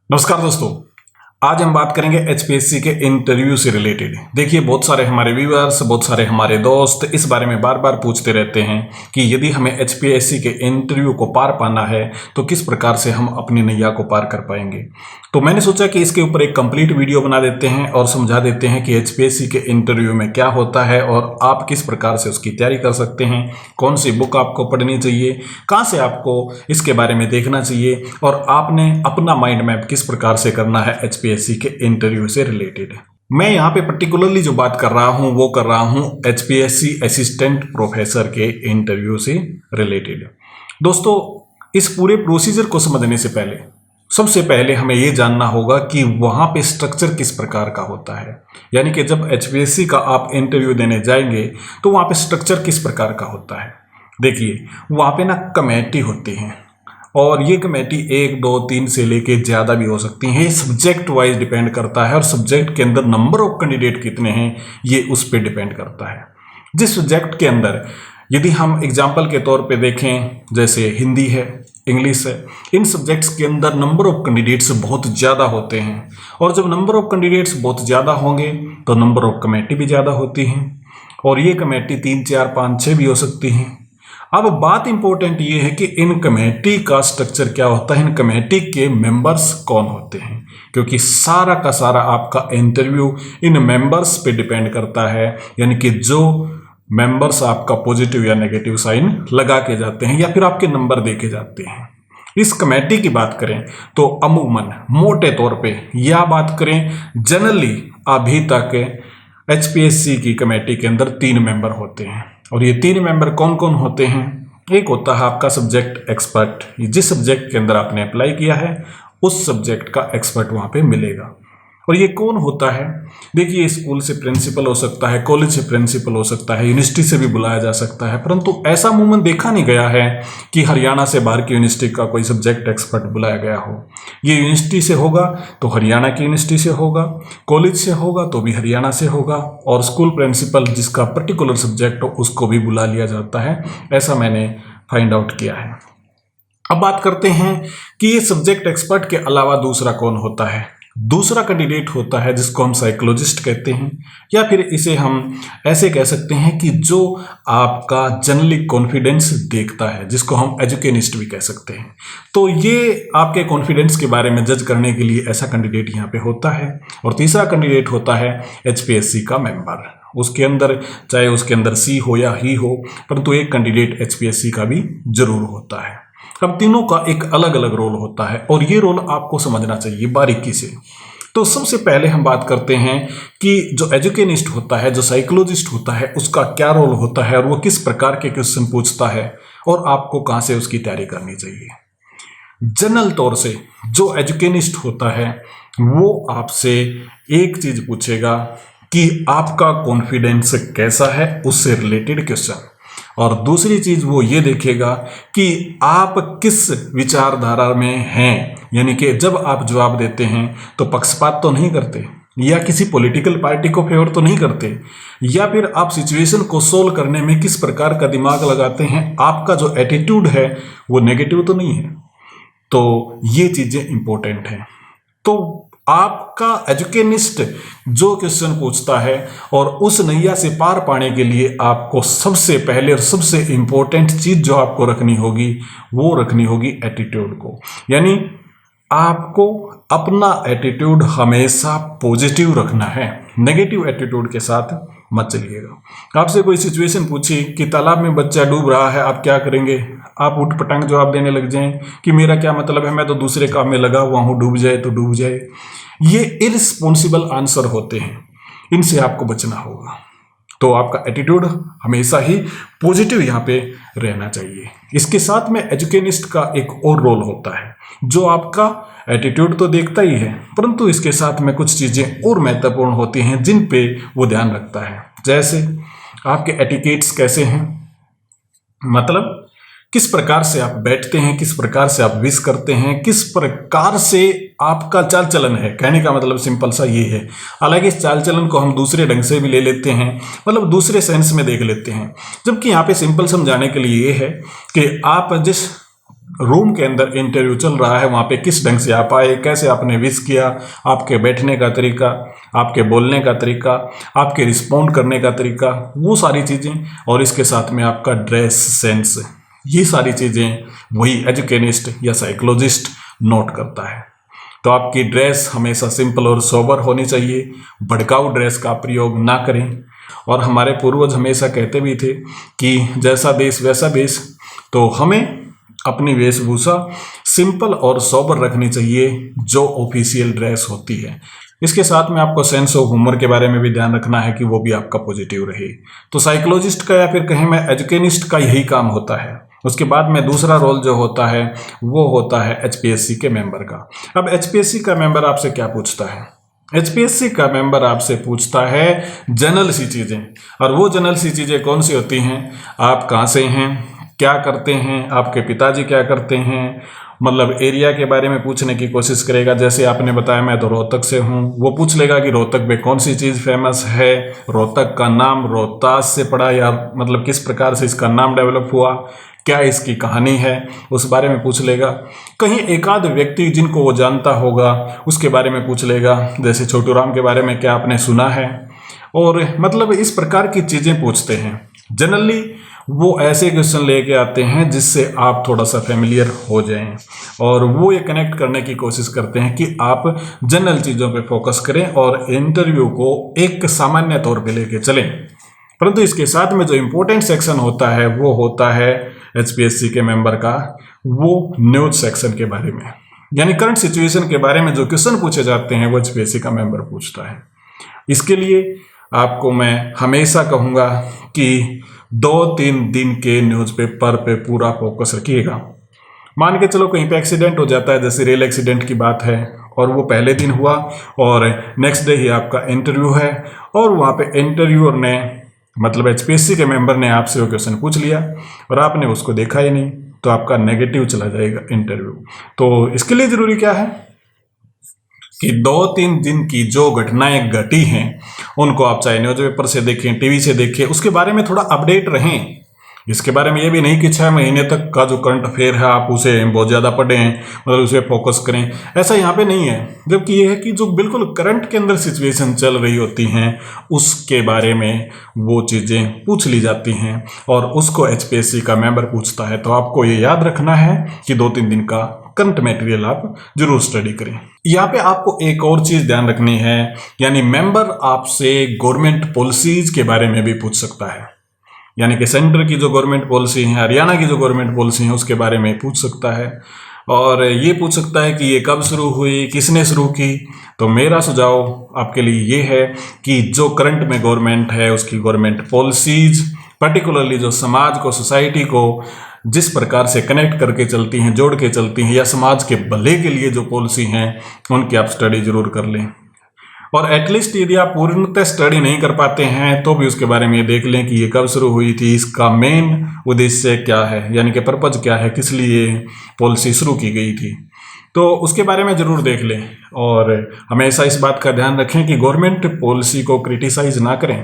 नमस्कार दोस्तों, आज हम बात करेंगे एचपीएससी के इंटरव्यू से रिलेटेड। देखिए, बहुत सारे हमारे व्यूअर्स, बहुत सारे हमारे दोस्त इस बारे में बार बार पूछते रहते हैं कि यदि हमें एचपीएससी के इंटरव्यू को पार पाना है तो किस प्रकार से हम अपनी नैया को पार कर पाएंगे। तो मैंने सोचा कि इसके ऊपर एक कंप्लीट वीडियो बना देते हैं और समझा देते हैं कि एचपीएससी के इंटरव्यू में क्या होता है और आप किस प्रकार से उसकी तैयारी कर सकते हैं, कौन सी बुक आपको पढ़नी चाहिए, कहाँ से आपको इसके बारे में देखना चाहिए और आपने अपना माइंड मैप किस प्रकार से करना है एचपीएससी के इंटरव्यू से रिलेटेड। मैं यहाँ पे पर्टिकुलरली जो बात कर रहा हूँ वो कर रहा हूँ एचपीएससी असिस्टेंट प्रोफेसर के इंटरव्यू से रिलेटेड। दोस्तों, इस पूरे प्रोसीजर को समझने से पहले सबसे पहले हमें ये जानना होगा कि वहाँ पे स्ट्रक्चर किस प्रकार का होता है। यानी कि जब एचपीएससी का आप इंटरव्यू देने जाएंगे तो वहाँ पे स्ट्रक्चर किस प्रकार का होता है। देखिए, वहाँ पे ना कमेटी होती हैं और ये कमेटी 1, 2, 3 से लेके ज़्यादा भी हो सकती हैं। ये सब्जेक्ट वाइज डिपेंड करता है और सब्जेक्ट के अंदर नंबर ऑफ कैंडिडेट कितने हैं ये उस पर डिपेंड करता है। जिस सब्जेक्ट के अंदर यदि हम एग्जाम्पल के तौर पे देखें, जैसे हिंदी है, इंग्लिश है, इन सब्जेक्ट्स के अंदर नंबर ऑफ कैंडिडेट्स बहुत ज़्यादा होते हैं और जब नंबर ऑफ कैंडिडेट्स बहुत ज़्यादा होंगे तो नंबर ऑफ कमेटी भी ज़्यादा होती हैं और ये कमेटी 3, 4, 5, 6 भी हो सकती हैं। अब बात इंपॉर्टेंट ये है कि इन कमेटी का स्ट्रक्चर क्या होता है, इन कमेटी के मेंबर्स कौन होते हैं, क्योंकि सारा का सारा आपका इंटरव्यू इन मेंबर्स पे डिपेंड करता है। यानी कि जो मेंबर्स आपका पॉजिटिव या नेगेटिव साइन लगा के जाते हैं या फिर आपके नंबर दे के जाते हैं। इस कमेटी की बात करें तो अमूमन मोटे तौर पे या बात करें जनरली अभी तक एचपीएससी की कमेटी के अंदर 3 मेंबर होते हैं और ये 3 मेंबर कौन कौन होते हैं। एक होता है आपका सब्जेक्ट एक्सपर्ट, जिस सब्जेक्ट के अंदर आपने अप्लाई किया है उस सब्जेक्ट का एक्सपर्ट वहाँ पे मिलेगा। और ये कौन होता है? देखिए, स्कूल से प्रिंसिपल हो सकता है, कॉलेज से प्रिंसिपल हो सकता है, यूनिवर्सिटी से भी बुलाया जा सकता है, परंतु ऐसा अमूमन देखा नहीं गया है कि हरियाणा से बाहर की यूनिवर्सिटी का कोई सब्जेक्ट एक्सपर्ट बुलाया गया हो। ये यूनिवर्सिटी से होगा तो हरियाणा की यूनिवर्सिटी से होगा, कॉलेज से होगा तो भी हरियाणा से होगा और स्कूल प्रिंसिपल जिसका पर्टिकुलर सब्जेक्ट हो उसको भी बुला लिया जाता है। ऐसा मैंने फाइंड आउट किया है। अब बात करते हैं कि ये सब्जेक्ट एक्सपर्ट के अलावा दूसरा कौन होता है। दूसरा कैंडिडेट होता है जिसको हम साइकोलॉजिस्ट कहते हैं या फिर इसे हम ऐसे कह सकते हैं कि जो आपका जनरली कॉन्फिडेंस देखता है, जिसको हम एजुकेनिस्ट भी कह सकते हैं। तो ये आपके कॉन्फिडेंस के बारे में जज करने के लिए ऐसा कैंडिडेट यहाँ पे होता है। और तीसरा कैंडिडेट होता है एचपीएससी का मेंबर। उसके अंदर चाहे उसके अंदर सी हो या ही हो, परंतु एक कैंडिडेट एचपीएससी का भी जरूर होता है। अब तीनों का एक अलग अलग रोल होता है और ये रोल आपको समझना चाहिए बारीकी से। तो सबसे पहले हम बात करते हैं कि जो एजुकेनिस्ट होता है, जो साइकोलॉजिस्ट होता है, उसका क्या रोल होता है और वो किस प्रकार के क्वेश्चन पूछता है और आपको कहाँ से उसकी तैयारी करनी चाहिए। जनरल तौर से जो एजुकेनिस्ट होता है वो आपसे एक चीज पूछेगा कि आपका कॉन्फिडेंस कैसा है, उससे रिलेटेड क्वेश्चन। और दूसरी चीज वो ये देखेगा कि आप किस विचारधारा में हैं, यानी कि जब आप जवाब देते हैं तो पक्षपात तो नहीं करते या किसी पॉलिटिकल पार्टी को फेवर तो नहीं करते, या फिर आप सिचुएशन को सोल्व करने में किस प्रकार का दिमाग लगाते हैं, आपका जो एटीट्यूड है वो नेगेटिव तो नहीं है। तो ये चीजें इंपॉर्टेंट हैं। तो आपका एजुकेनिस्ट जो क्वेश्चन पूछता है और उस नैया से पार पाने के लिए आपको सबसे पहले और सबसे इंपॉर्टेंट चीज जो आपको रखनी होगी वो रखनी होगी एटीट्यूड को। यानी आपको अपना एटीट्यूड हमेशा पॉजिटिव रखना है, नेगेटिव एटीट्यूड के साथ मत चलिएगा। आपसे कोई सिचुएशन पूछी कि तालाब में बच्चा डूब रहा है, आप क्या करेंगे? आप उठ पटांग जवाब देने लग जाएं कि मेरा क्या मतलब है, मैं तो दूसरे काम में लगा हुआ हूं, डूब जाए तो डूब जाए। ये इररिस्पॉन्सिबल आंसर होते हैं, इनसे आपको बचना होगा। तो आपका एटीट्यूड हमेशा ही पॉजिटिव यहाँ पे रहना चाहिए। इसके साथ में एजुकेनिस्ट का एक और रोल होता है जो आपका एटीट्यूड तो देखता ही है, परंतु इसके साथ में कुछ चीजें और महत्वपूर्ण होती हैं जिन पे वो ध्यान रखता है। जैसे आपके एटिकेट्स कैसे हैं, मतलब किस प्रकार से आप बैठते हैं, किस प्रकार से आप विश करते हैं, किस प्रकार से आपका चाल चलन है। कहने का मतलब सिंपल सा ये है। हालांकि इस चाल चलन को हम दूसरे ढंग से भी ले लेते हैं, मतलब दूसरे सेंस में देख लेते हैं, जबकि यहाँ पे सिंपल समझाने के लिए ये है कि आप जिस रूम के अंदर इंटरव्यू चल रहा है वहाँ पे किस ढंग से आप आए, कैसे आपने विश किया, आपके बैठने का तरीका, आपके बोलने का तरीका, आपके रिस्पॉन्ड करने का तरीका, वो सारी चीज़ें, और इसके साथ में आपका ड्रेस सेंस, ये सारी चीज़ें वही एजुकेनिस्ट या साइकोलॉजिस्ट नोट करता है। तो आपकी ड्रेस हमेशा सिंपल और सोबर होनी चाहिए, भड़काऊ ड्रेस का प्रयोग ना करें। और हमारे पूर्वज हमेशा कहते भी थे कि जैसा देश वैसा भेष, तो हमें अपनी वेशभूषा सिंपल और सोबर रखनी चाहिए जो ऑफिशियल ड्रेस होती है। इसके साथ में आपको सेंस ऑफ ह्यूमर के बारे में भी ध्यान रखना है कि वो भी आपका पॉजिटिव रहे। तो साइकोलॉजिस्ट का या फिर कहें मैं एजुकेनिस्ट का यही काम होता है। उसके बाद में दूसरा रोल जो होता है वो होता है एचपीएससी के मेंबर का। अब एचपीएससी का मेंबर आपसे क्या पूछता है? एचपीएससी का मेंबर आपसे पूछता है जनरल सी चीज़ें। और वो जनरल सी चीज़ें कौन सी होती हैं? आप कहाँ से हैं, क्या करते हैं, आपके पिताजी क्या करते हैं, मतलब एरिया के बारे में पूछने की कोशिश करेगा। जैसे आपने बताया मैं तो रोहतक से हूँ, वो पूछ लेगा कि रोहतक में कौन सी चीज़ फेमस है, रोहतक का नाम रोहतास से पड़ा या मतलब किस प्रकार से इसका नाम डेवलप हुआ, क्या इसकी कहानी है, उस बारे में पूछ लेगा। कहीं एक आध व्यक्ति जिनको वो जानता होगा उसके बारे में पूछ लेगा, जैसे छोटू राम के बारे में क्या आपने सुना है, और मतलब इस प्रकार की चीज़ें पूछते हैं। जनरली वो ऐसे क्वेश्चन लेके आते हैं जिससे आप थोड़ा सा फेमिलियर हो जाएं, और वो ये कनेक्ट करने की कोशिश करते हैं कि आप जनरल चीज़ों पे फोकस करें और इंटरव्यू को एक सामान्य तौर पे लेके चलें। परंतु इसके साथ में जो इम्पोर्टेंट सेक्शन होता है वो होता है एचपीएससी के मेंबर का वो न्यूज सेक्शन के बारे में, यानी करंट सिचुएशन के बारे में जो क्वेश्चन पूछे जाते हैं वो एचपीएससी का मेंबर पूछता है। इसके लिए आपको मैं हमेशा कहूँगा कि 2-3 दिन के न्यूज़पेपर पे पूरा फोकस रखिएगा। मान के चलो कहीं पे एक्सीडेंट हो जाता है, जैसे रेल एक्सीडेंट की बात है, और वो पहले दिन हुआ और नेक्स्ट डे ही आपका इंटरव्यू है, और वहाँ पे इंटरव्यूअर ने मतलब एचपीएससी के मेंबर ने आपसे वो क्वेश्चन पूछ लिया और आपने उसको देखा ही नहीं, तो आपका नेगेटिव चला जाएगा इंटरव्यू। तो इसके लिए ज़रूरी क्या है कि 2-3 दिन की जो घटनाएं घटी हैं उनको आप चाहे न्यूज़पेपर से देखें, टीवी से देखें, उसके बारे में थोड़ा अपडेट रहें। इसके बारे में ये भी नहीं कि 6 महीने तक का जो करंट अफेयर है आप उसे बहुत ज़्यादा पढ़ें, मतलब उसे फोकस करें, ऐसा यहाँ पे नहीं है। जबकि ये है कि जो बिल्कुल करंट के अंदर सिचुएशन चल रही होती हैं उसके बारे में वो चीज़ें पूछ ली जाती हैं और उसको एचपीएससी का मेंबर पूछता है। तो आपको ये याद रखना है कि 2-3 दिन का करंट मटेरियल आप जरूर स्टडी करें। यहाँ पे आपको एक और चीज़ ध्यान रखनी है, यानी मेंबर आपसे गवर्नमेंट पॉलिसीज के बारे में भी पूछ सकता है, यानी कि सेंटर की जो गवर्नमेंट पॉलिसी है, हरियाणा की जो गवर्नमेंट पॉलिसी है उसके बारे में पूछ सकता है। और ये पूछ सकता है कि ये कब शुरू हुई, किसने शुरू की। तो मेरा सुझाव आपके लिए ये है कि जो करंट में गवर्नमेंट है उसकी गवर्नमेंट पॉलिसीज, पर्टिकुलरली जो समाज को, सोसाइटी को जिस प्रकार से कनेक्ट करके चलती हैं, जोड़ के चलती हैं, या समाज के भले के लिए जो पॉलिसी हैं उनकी आप स्टडी जरूर कर लें। और एटलीस्ट यदि आप पूर्णतः स्टडी नहीं कर पाते हैं तो भी उसके बारे में ये देख लें कि ये कब शुरू हुई थी, इसका मेन उद्देश्य क्या है, यानी कि पर्पज क्या है, किस लिए पॉलिसी शुरू की गई थी, तो उसके बारे में ज़रूर देख लें। और हमेशा इस बात का ध्यान रखें कि गवर्नमेंट पॉलिसी को क्रिटिसाइज ना करें,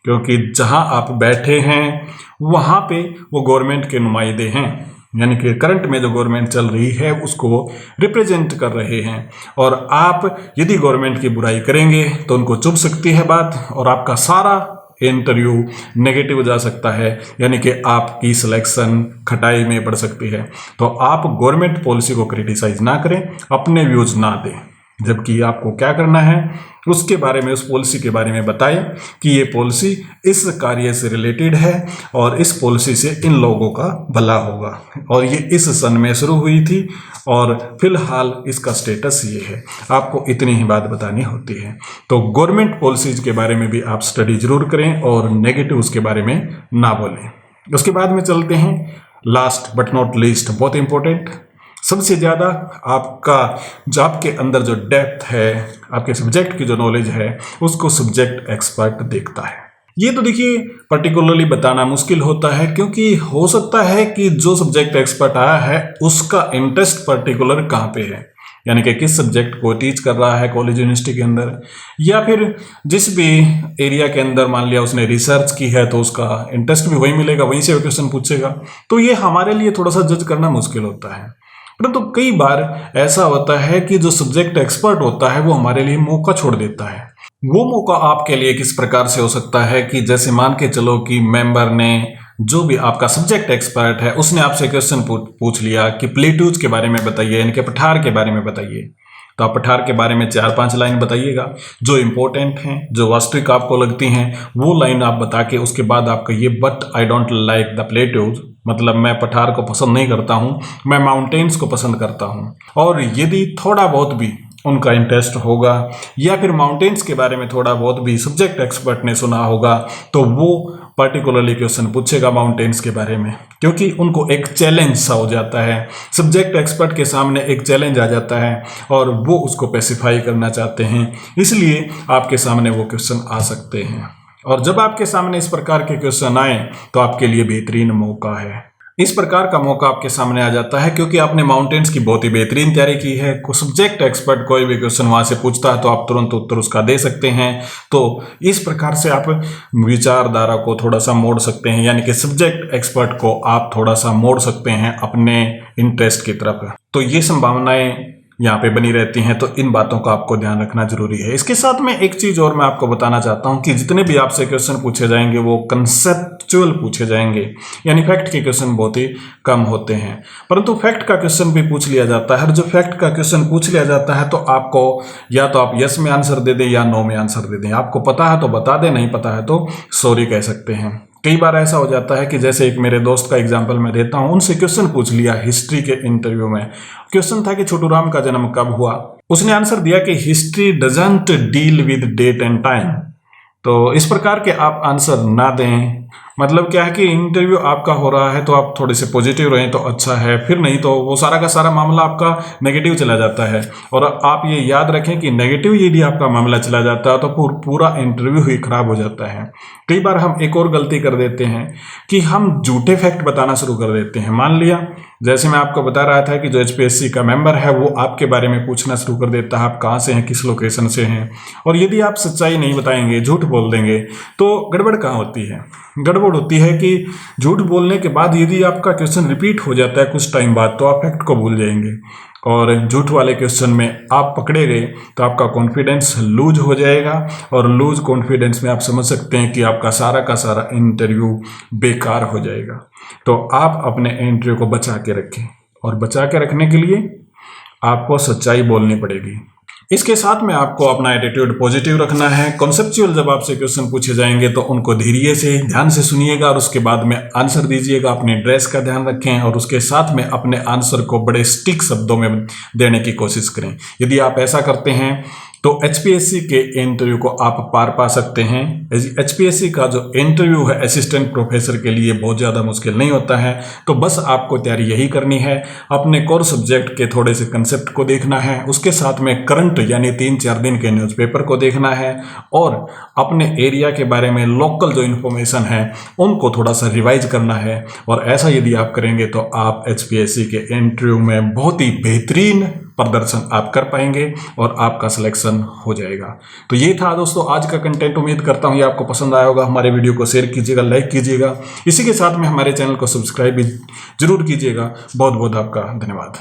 क्योंकि जहां आप बैठे हैं वहां पे वो गवर्नमेंट के नुमाइंदे हैं, यानी कि करंट में जो गवर्नमेंट चल रही है उसको रिप्रेजेंट कर रहे हैं। और आप यदि गवर्नमेंट की बुराई करेंगे तो उनको चुभ सकती है बात और आपका सारा इंटरव्यू नेगेटिव जा सकता है, यानी कि आपकी सिलेक्शन खटाई में पड़ सकती है। तो आप गवर्नमेंट पॉलिसी को क्रिटिसाइज ना करें, अपने व्यूज ना दें, जबकि आपको क्या करना है उसके बारे में, उस पॉलिसी के बारे में बताएं कि ये पॉलिसी इस कार्य से रिलेटेड है और इस पॉलिसी से इन लोगों का भला होगा और ये इस सन में शुरू हुई थी और फिलहाल इसका स्टेटस ये है। आपको इतनी ही बात बतानी होती है। तो गवर्नमेंट पॉलिसीज के बारे में भी आप स्टडी जरूर करें और नेगेटिव उसके बारे में ना बोलें। उसके बाद में चलते हैं लास्ट बट नॉट लीस्ट, बहुत इंपॉर्टेंट, सबसे ज़्यादा आपका जो आपके अंदर जो डेप्थ है, आपके सब्जेक्ट की जो नॉलेज है, उसको सब्जेक्ट एक्सपर्ट देखता है। ये तो देखिए पर्टिकुलरली बताना मुश्किल होता है, क्योंकि हो सकता है कि जो सब्जेक्ट एक्सपर्ट आया है उसका इंटरेस्ट पर्टिकुलर कहाँ पे है, यानी कि किस सब्जेक्ट को टीच कर रहा है कॉलेज यूनिवर्सिटी के अंदर, या फिर जिस भी एरिया के अंदर मान लिया उसने रिसर्च की है तो उसका इंटरेस्ट भी वही मिलेगा, वहीं से वो क्वेश्चन पूछेगा। तो ये हमारे लिए थोड़ा सा जज करना मुश्किल होता है। परंतु कई बार ऐसा होता है कि जो सब्जेक्ट एक्सपर्ट होता है वो हमारे लिए मौका छोड़ देता है। वो मौका आपके लिए किस प्रकार से हो सकता है कि जैसे मान के चलो कि मेंबर ने, जो भी आपका सब्जेक्ट एक्सपर्ट है, उसने आपसे क्वेश्चन पूछ लिया कि प्लेटूज के बारे में बताइए, यानी कि पठार के बारे में बताइए। तो आप पठार के बारे में 4-5 लाइन बताइएगा, जो इंपॉर्टेंट हैं, जो वास्तविक आपको लगती हैं वो लाइन आप बता के उसके बाद आप कहिए but I don't like the plateaus, मतलब मैं पठार को पसंद नहीं करता हूँ, मैं माउंटेन्स को पसंद करता हूँ। और यदि थोड़ा बहुत भी उनका इंटरेस्ट होगा या फिर माउंटेन्स के बारे में थोड़ा बहुत भी सब्जेक्ट एक्सपर्ट ने सुना होगा तो वो पर्टिकुलरली क्वेश्चन पूछेगा माउंटेन्स के बारे में, क्योंकि उनको एक चैलेंज सा हो जाता है, सब्जेक्ट एक्सपर्ट के सामने एक चैलेंज आ जाता है और वो उसको स्पेसिफाई करना चाहते हैं, इसलिए आपके सामने वो क्वेश्चन आ सकते हैं। और जब आपके सामने इस प्रकार के क्वेश्चन आए तो आपके लिए बेहतरीन मौका है। इस प्रकार का मौका आपके सामने आ जाता है क्योंकि आपने माउंटेन्स की बहुत ही बेहतरीन तैयारी की है। सब्जेक्ट एक्सपर्ट कोई भी क्वेश्चन वहां से पूछता है तो आप तुरंत उत्तर उसका दे सकते हैं। तो इस प्रकार से आप विचारधारा को थोड़ा सा मोड़ सकते हैं, यानी कि सब्जेक्ट एक्सपर्ट को आप थोड़ा सा मोड़ सकते हैं अपने इंटरेस्ट की तरफ। तो ये संभावनाएं यहाँ पे बनी रहती हैं, तो इन बातों का आपको ध्यान रखना जरूरी है। इसके साथ में एक चीज और मैं आपको बताना चाहता हूँ कि जितने भी आपसे क्वेश्चन पूछे जाएंगे वो कंसेप्चुअल पूछे जाएंगे, यानी फैक्ट के क्वेश्चन बहुत ही कम होते हैं, परंतु फैक्ट का क्वेश्चन भी पूछ लिया जाता है। और जो फैक्ट का क्वेश्चन पूछ लिया जाता है तो आपको या तो आप यस में आंसर दे दें या नो में आंसर दे दें। आपको पता है तो बता दें, नहीं पता है तो सॉरी कह सकते हैं। कई बार ऐसा हो जाता है कि जैसे एक मेरे दोस्त का एग्जाम्पल मैं देता हूं, उनसे क्वेश्चन पूछ लिया हिस्ट्री के इंटरव्यू में। क्वेश्चन था कि छोटू राम का जन्म कब हुआ। उसने आंसर दिया कि history doesn't deal with date and time. तो इस प्रकार के आप आंसर ना दें, मतलब क्या है कि इंटरव्यू आपका हो रहा है तो आप थोड़े से पॉजिटिव रहें तो अच्छा है, फिर नहीं तो वो सारा का सारा मामला आपका नेगेटिव चला जाता है। और आप ये याद रखें कि नेगेटिव यदि आपका मामला चला जाता है तो पूरा इंटरव्यू ही खराब हो जाता है। कई बार हम एक और गलती कर देते हैं कि हम झूठे फैक्ट बताना शुरू कर देते हैं। मान लिया जैसे मैं आपको बता रहा था कि जो HPSC का मेंबर है वो आपके बारे में पूछना शुरू कर देता है, आप कहाँ से हैं, किस लोकेशन से हैं, और यदि आप सच्चाई नहीं बताएंगे, झूठ बोल देंगे, तो गड़बड़ कहाँ होती है? गड़बड़ होती है कि झूठ बोलने के बाद यदि आपका क्वेश्चन रिपीट हो जाता है कुछ टाइम बाद तो आप फैक्ट को भूल जाएंगे, और झूठ वाले क्वेश्चन में आप पकड़े गए तो आपका कॉन्फिडेंस लूज हो जाएगा, और लूज कॉन्फिडेंस में आप समझ सकते हैं कि आपका सारा का सारा इंटरव्यू बेकार हो जाएगा। तो आप अपने इंटरव्यू को बचा के रखें, और बचा के रखने के लिए आपको सच्चाई बोलनी पड़ेगी। इसके साथ में आपको अपना एटीट्यूड पॉजिटिव रखना है। कॉन्सेप्चुअल जब आपसे क्वेश्चन पूछे जाएंगे तो उनको धैर्य से ध्यान से सुनिएगा और उसके बाद में आंसर दीजिएगा। अपने ड्रेस का ध्यान रखें और उसके साथ में अपने आंसर को बड़े स्टिक शब्दों में देने की कोशिश करें। यदि आप ऐसा करते हैं तो HPSC के इंटरव्यू को आप पार पा सकते हैं। HPSC का जो इंटरव्यू है असिस्टेंट प्रोफेसर के लिए बहुत ज़्यादा मुश्किल नहीं होता है। तो बस आपको तैयारी यही करनी है, अपने कोर सब्जेक्ट के थोड़े से कंसेप्ट को देखना है, उसके साथ में करंट यानी 3-4 दिन के न्यूज़पेपर को देखना है, और अपने एरिया के बारे में लोकल जो इन्फॉर्मेशन है उनको थोड़ा सा रिवाइज करना है। और ऐसा यदि आप करेंगे तो आप HPSC के इंटरव्यू में बहुत ही बेहतरीन प्रदर्शन आप कर पाएंगे और आपका सिलेक्शन हो जाएगा। तो ये था दोस्तों आज का कंटेंट। उम्मीद करता हूँ ये आपको पसंद आया होगा। हमारे वीडियो को शेयर कीजिएगा, लाइक कीजिएगा, इसी के साथ में हमारे चैनल को सब्सक्राइब भी जरूर कीजिएगा। बहुत बहुत आपका धन्यवाद।